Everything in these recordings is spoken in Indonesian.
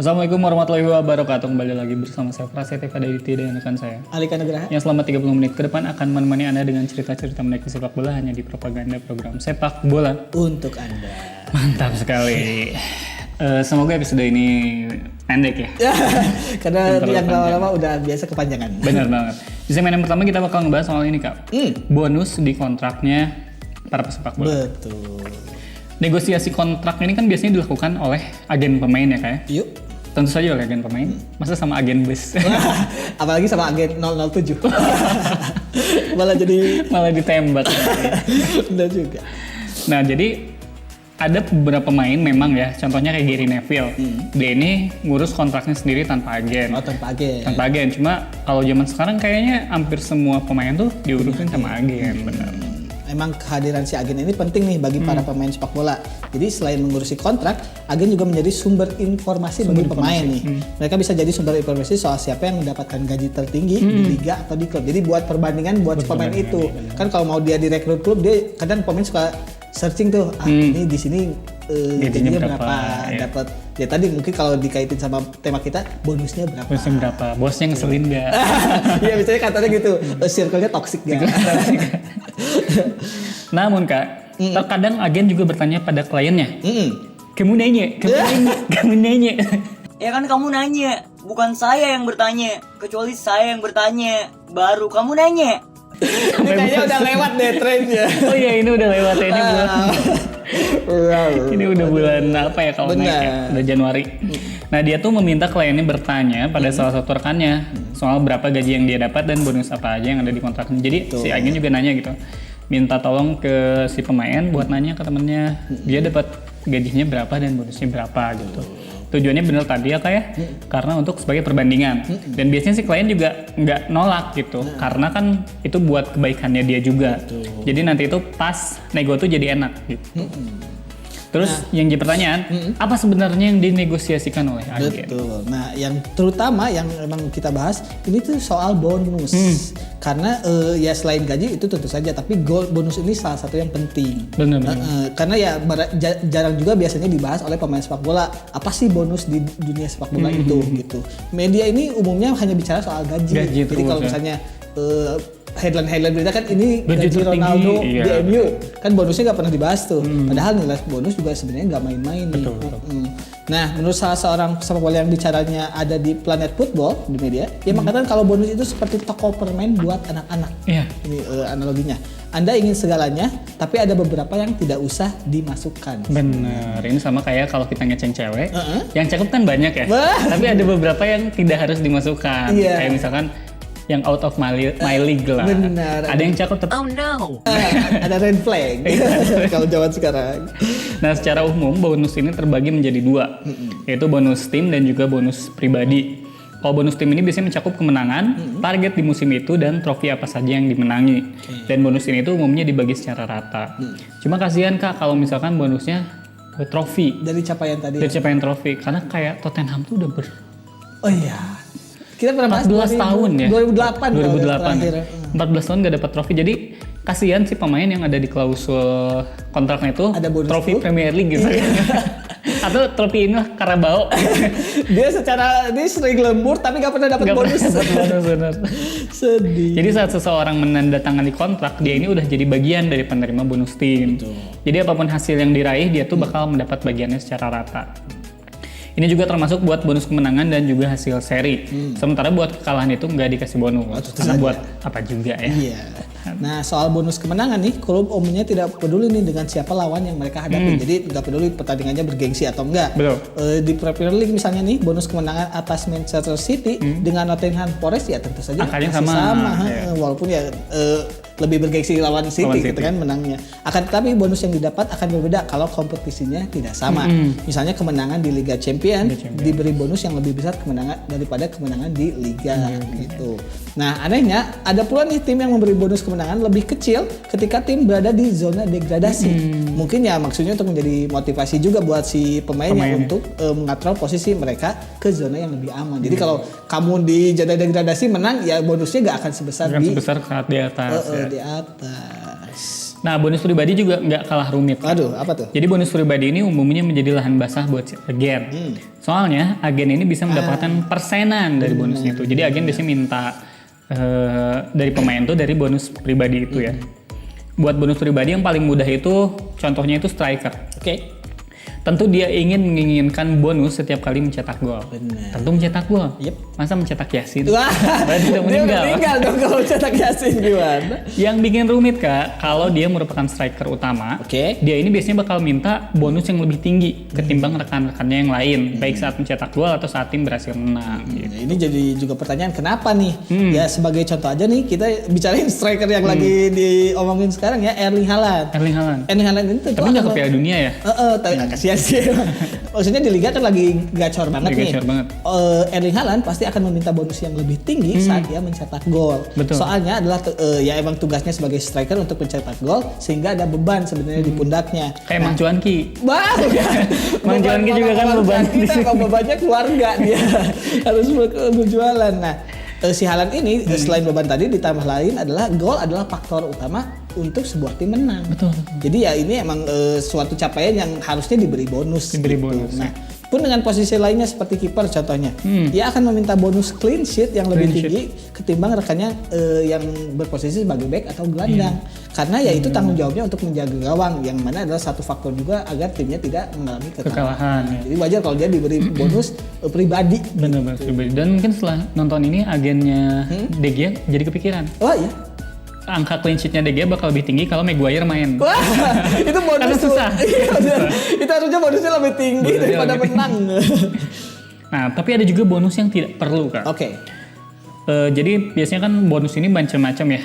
Assalamualaikum warahmatullahi wabarakatuh. Kembali lagi bersama saya Prasetya Fadayiti dan rekan saya Alika Nugraha yang selama 30 menit ke depan akan menemani Anda dengan cerita-cerita menarik sepak bola hanya di propaganda program sepak bola untuk Anda. Mantap sekali. Semoga episode ini pendek ya. Karena yang lama-lama udah biasa kepanjangan. Benar banget. Di segmen yang pertama kita bakal ngebahas soal ini, Kak. Bonus di kontraknya para pesepak bola. Betul. Negosiasi kontrak ini kan biasanya dilakukan oleh agen pemain ya, Kak. Yuk. Tentu saja oleh agen pemain. Masa sama agen bus? Apalagi sama agen 007. Malah ditembak. Benar juga. Nah, jadi ada beberapa pemain memang ya, contohnya kayak Gary Neville. Dia ini ngurus kontraknya sendiri tanpa agen. Oh, tanpa agen. Tanpa agen. Cuma kalau zaman sekarang kayaknya hampir semua pemain tuh diurusin sama agen, benar. Emang kehadiran si agen ini penting nih bagi para pemain sepak bola. Jadi selain mengurusi kontrak, agen juga menjadi sumber informasi bagi pemain nih. Mereka bisa jadi sumber informasi soal siapa yang mendapatkan gaji tertinggi di liga atau di klub. Jadi buat perbandingan buat pemain itu. Kan kalau mau dia direkrut klub, dia kadang pemain suka searching tuh, ini di sini gajinya berapa, ya. dapat. Ya tadi mungkin kalau dikaitin sama tema kita, bonusnya berapa? Bonusnya berapa? Bosnya ngeselin nggak? Iya, misalnya katanya gitu, circle-nya toxic nggak? Namun Kak, terkadang agen juga bertanya pada kliennya, kamu nanya. Ya kan kamu nanya, bukan saya yang bertanya. Kecuali saya yang bertanya, baru kamu nanya. Ini kayaknya udah lewat deh trennya. Oh iya, ini udah lewat ya, ini udah bulan apa ya kalau naik ya? Udah Januari. Nah, dia tuh meminta kliennya bertanya pada salah satu rekannya soal berapa gaji yang dia dapat dan bonus apa aja yang ada di kontraknya. Jadi si agen juga nanya gitu, minta tolong ke si pemain buat nanya ke temennya dia dapat gajinya berapa dan bonusnya berapa gitu. Tujuannya bener tadi ya Kak ya, karena untuk sebagai perbandingan. Dan biasanya si klien juga nggak nolak gitu, karena kan itu buat kebaikannya dia juga. Jadi nanti itu pas nego tuh jadi enak gitu. Terus yang jadi pertanyaan, apa sebenarnya yang dinegosiasikan oleh agen? Betul. Nah, yang terutama yang memang kita bahas ini tuh soal bonus. Karena ya selain gaji itu tentu saja, tapi bonus ini salah satu yang penting. Benar. Karena ya jarang juga biasanya dibahas oleh pemain sepak bola. Apa sih bonus di dunia sepak bola itu gitu. Media ini umumnya hanya bicara soal gaji. Jadi kalau misalnya headline berita kan ini gaji Ronaldo di MU, kan bonusnya nggak pernah dibahas tuh. Padahal nilai bonus juga sebenarnya nggak main-main nih. Nah, menurut salah seorang sepak bola yang bicaranya ada di Planet Football di media, dia mengatakan kalau bonus itu seperti toko permen buat anak-anak. Ini analoginya. Anda ingin segalanya, tapi ada beberapa yang tidak usah dimasukkan. Bener, ini sama kayak kalau kita ngeceng cewek, yang cakep kan banyak ya, tapi ada beberapa yang tidak harus dimasukkan. Kayak misalkan yang out of my league lah. Benar. Ada yang cakep tapi Oh no. Ada red flag kalau zaman sekarang. Nah, secara umum bonus ini terbagi menjadi dua, yaitu bonus tim dan juga bonus pribadi. Kalau bonus tim ini biasanya mencakup kemenangan, target di musim itu, dan trofi apa saja yang dimenangi. Dan bonus ini tuh umumnya dibagi secara rata. Cuma kasihan Kak kalau misalkan bonusnya trofi. Dari capaian tadi. Dari capaian trofi, karena kayak Tottenham tuh udah Oh iya. Kita pernah 14 tahun ya. 2008. 14 tahun gak dapat trofi. Jadi kasihan sih pemain yang ada di klausul kontraknya itu ada bonus trofi Premier League gitu. Atau trofi ini lah Carabao. Dia sering lembur tapi gak pernah dapat bonus. Benar. Sedih. Jadi saat seseorang menandatangani kontrak, dia ini udah jadi bagian dari penerima bonus tim. Jadi apapun hasil yang diraih, dia tuh bakal mendapat bagiannya secara rata. Ini juga termasuk buat bonus kemenangan dan juga hasil seri. Sementara buat kekalahan itu nggak dikasih bonus. Karena buat apa juga ya. Iya. Nah, soal bonus kemenangan nih, klub umumnya tidak peduli nih dengan siapa lawan yang mereka hadapi. Jadi nggak peduli pertandingannya bergengsi atau enggak. Betul. Di Premier League misalnya nih, bonus kemenangan atas Manchester City dengan Nottingham Forest ya tentu saja angkanya masih sama. Ya. Walaupun ya lebih bergengsi lawan City gitu kan menangnya. Akan tetapi bonus yang didapat akan berbeda kalau kompetisinya tidak sama. Misalnya kemenangan di Liga Champions diberi bonus yang lebih besar daripada kemenangan di Liga gitu. Nah, anehnya ada pula nih tim yang memberi bonus kemenangan lebih kecil ketika tim berada di zona degradasi. Mungkin ya maksudnya untuk menjadi motivasi juga buat si pemainnya untuk mengatrol posisi mereka ke zona yang lebih aman. Jadi kalau kamu di zona degradasi menang, ya bonusnya gak akan sebesar sebesar saat di atas. Di atas. Nah, bonus pribadi juga nggak kalah rumit. Aduh, apa tuh? Jadi bonus pribadi ini umumnya menjadi lahan basah buat si agen. Soalnya agen ini bisa mendapatkan persenan dari bonusnya itu. Jadi agen biasanya minta dari pemain tuh dari bonus pribadi itu ya. Buat bonus pribadi yang paling mudah itu contohnya itu striker. Oke. Tentu dia menginginkan bonus setiap kali mencetak gol. Benar. Tentu mencetak gol. Yep. Masa mencetak Yasin? Wah, Berarti udah dia meninggal. udah meninggal dong kalau cetak Yasin gimana? Yang bikin rumit Kak, kalau dia merupakan striker utama, Oke. dia ini biasanya bakal minta bonus yang lebih tinggi ketimbang rekan-rekannya yang lain, baik saat mencetak gol atau saat tim berhasil menang. Gitu. Nah, ini jadi juga pertanyaan kenapa nih? Ya sebagai contoh aja nih kita bicarain striker yang lagi diomongin sekarang ya, Erling Haaland. Erling Haaland. Erling Haaland ini tentu Tapi nggak ke akan- Piala Dunia ya? tapi kasihan sih. Maksudnya di liga kan lagi gacor banget Lagi nih. gacor banget. Erling Haaland pasti akan meminta bonus yang lebih tinggi saat dia mencetak gol. Betul. Soalnya adalah ya emang tugasnya sebagai striker untuk mencetak gol sehingga ada beban sebenarnya di pundaknya. Kayak Mang Cuanki. Wah, Mang Cuanki juga kan beban di kita sini. kalau bebannya keluarga dia harus berjualan. Nah, si Haaland ini selain beban tadi ditambah lain adalah gol adalah faktor utama untuk sebuah tim menang. Betul. Jadi ya ini emang suatu capaian yang harusnya diberi bonus. Diberi bonus, Nah, pun dengan posisi lainnya seperti kiper contohnya, dia akan meminta bonus clean sheet yang lebih Clean tinggi ketimbang rekannya yang berposisi sebagai back atau gelandang. Karena ya itu tanggung jawabnya untuk menjaga gawang, yang mana adalah satu faktor juga agar timnya tidak mengalami kekalahan. Kekalahan. Ya. Jadi wajar kalau dia diberi bonus pribadi. Benar-benar pribadi. Dan mungkin setelah nonton ini agennya De Gea jadi kepikiran. Oh iya. Angka clean sheet-nya De Gea bakal lebih tinggi kalau Maguire main. Wah, itu bonus Karena tuh. susah. Iya, bener. Itu harusnya bonusnya lebih tinggi Bonusnya daripada lebih menang. Nah, tapi ada juga bonus yang tidak perlu Kak. Oke. Jadi biasanya kan bonus ini macam-macam ya.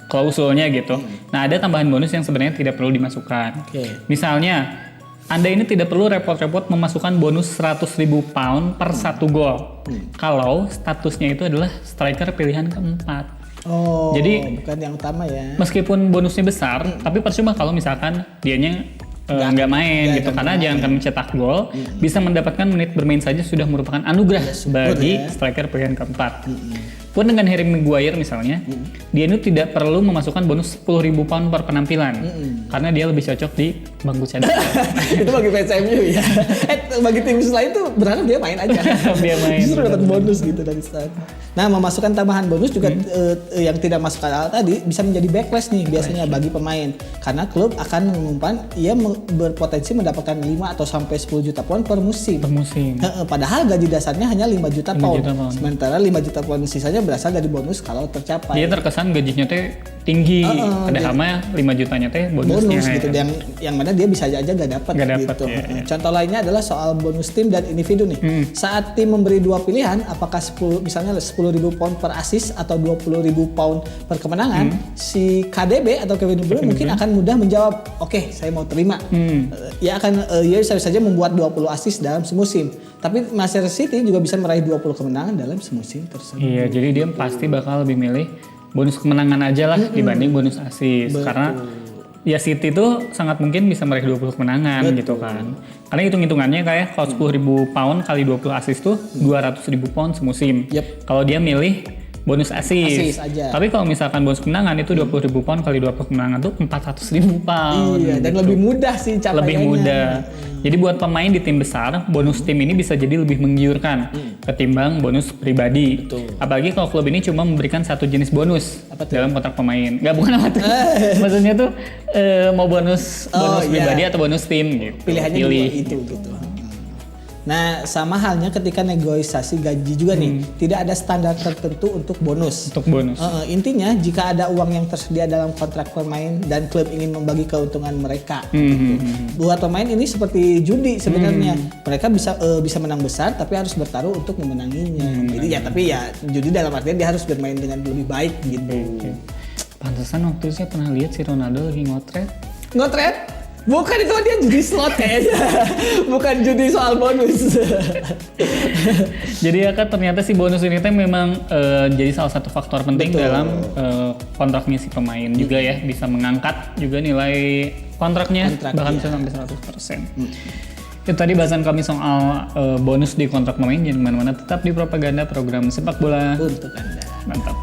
Klausulnya gitu. Nah, ada tambahan bonus yang sebenarnya tidak perlu dimasukkan. Oke. Misalnya, Anda ini tidak perlu repot-repot memasukkan bonus 100.000 pound per satu gol. Kalau statusnya itu adalah striker pilihan keempat. Oh, Jadi- bukan yang utama ya. Meskipun bonusnya besar, tapi percuma kalau misalkan dianya nggak main gitu. Karena jangan mencetak gol, bisa mendapatkan menit bermain saja sudah merupakan anugerah bagi ya. striker pilihan keempat. Pun dengan Harry Maguire misalnya, dia itu tidak perlu memasukkan bonus 10.000 pound per penampilan. Karena dia lebih cocok di bangku cadangan. Itu bagi fans MU ya. Bagi tim lain tuh berharap dia main aja. Dia main, Justru dapat bonus gitu dari start. Nah, memasukkan tambahan bonus juga yang tidak masuk akal tadi bisa menjadi backlash nih biasanya bagi pemain. Karena klub akan mengumumkan ia berpotensi mendapatkan 5 atau sampai 10 juta pound per musim. Per musim. Padahal gaji dasarnya hanya 5 juta 5 pound. juta pound. Sementara 5 juta pound sisanya berasal dari bonus kalau tercapai. Dia terkesan gajinya teh tinggi, padahal mah 5 jutanya teh bonusnya. Bonus gitu yang mana dia bisa aja gak dapat Gak dapet, gitu. iya, iya. Contoh lainnya adalah soal bonus tim dan individu nih. Saat tim memberi dua pilihan, apakah 10 misalnya 10.000 pound per assist atau 20.000 pound per kemenangan, si KDB atau Kevin De Bruyne mungkin akan mudah menjawab, oke, saya mau terima. Ia bisa saja membuat 20 assist dalam semusim. Tapi Manchester City juga bisa meraih 20 kemenangan dalam semusim tersebut. Iya, jadi dia pasti bakal lebih milih bonus kemenangan aja lah dibanding bonus assist. Karena ya City tuh sangat mungkin bisa meraih 20 kemenangan gitu kan. Karena hitung-hitungannya kayak kalau 10.000 pound kali 20 assist tuh 200.000 pound semusim. Yep. Kalau dia milih bonus assist. aja. Tapi kalau misalkan bonus kemenangan itu 20.000 pound kali 20 kemenangan tuh 400.000 pound. Iya, dan gitu. lebih mudah sih capaiannya. Lebih mudah. Jadi buat pemain di tim besar, bonus tim ini bisa jadi lebih menggiurkan ketimbang bonus pribadi. Betul. Apalagi kalau klub ini cuma memberikan satu jenis bonus Apa tuh? dalam kontrak pemain. Nggak, bukan apa tuh. Maksudnya tuh mau bonus pribadi atau bonus tim gitu. Pilihannya Pilih. dua itu gitu. Nah, sama halnya ketika negosiasi gaji juga nih, tidak ada standar tertentu untuk bonus. Untuk bonus. Intinya, jika ada uang yang tersedia dalam kontrak pemain dan klub ingin membagi keuntungan mereka, gitu. Buat pemain ini seperti judi sebenarnya. Mereka bisa menang besar, tapi harus bertaruh untuk memenanginya. Jadi ya, tapi ya judi dalam artian dia harus bermain dengan lebih baik gitu. Pantesan waktu itu saya pernah lihat si Ronaldo lagi ngotret. Ngotret? Bukan, itu dia judi slot kayaknya. Bukan judi soal bonus. Jadi ya kan ternyata si bonus ini teh memang jadi salah satu faktor penting Betul. dalam kontraknya si pemain juga ya, bisa mengangkat juga nilai kontraknya bahkan bisa sampai 100%. Itu tadi bahasan kami soal bonus di kontrak pemain. Jangan kemana-mana, tetap di Propaganda, program sepak bola Untuk Anda. mantap.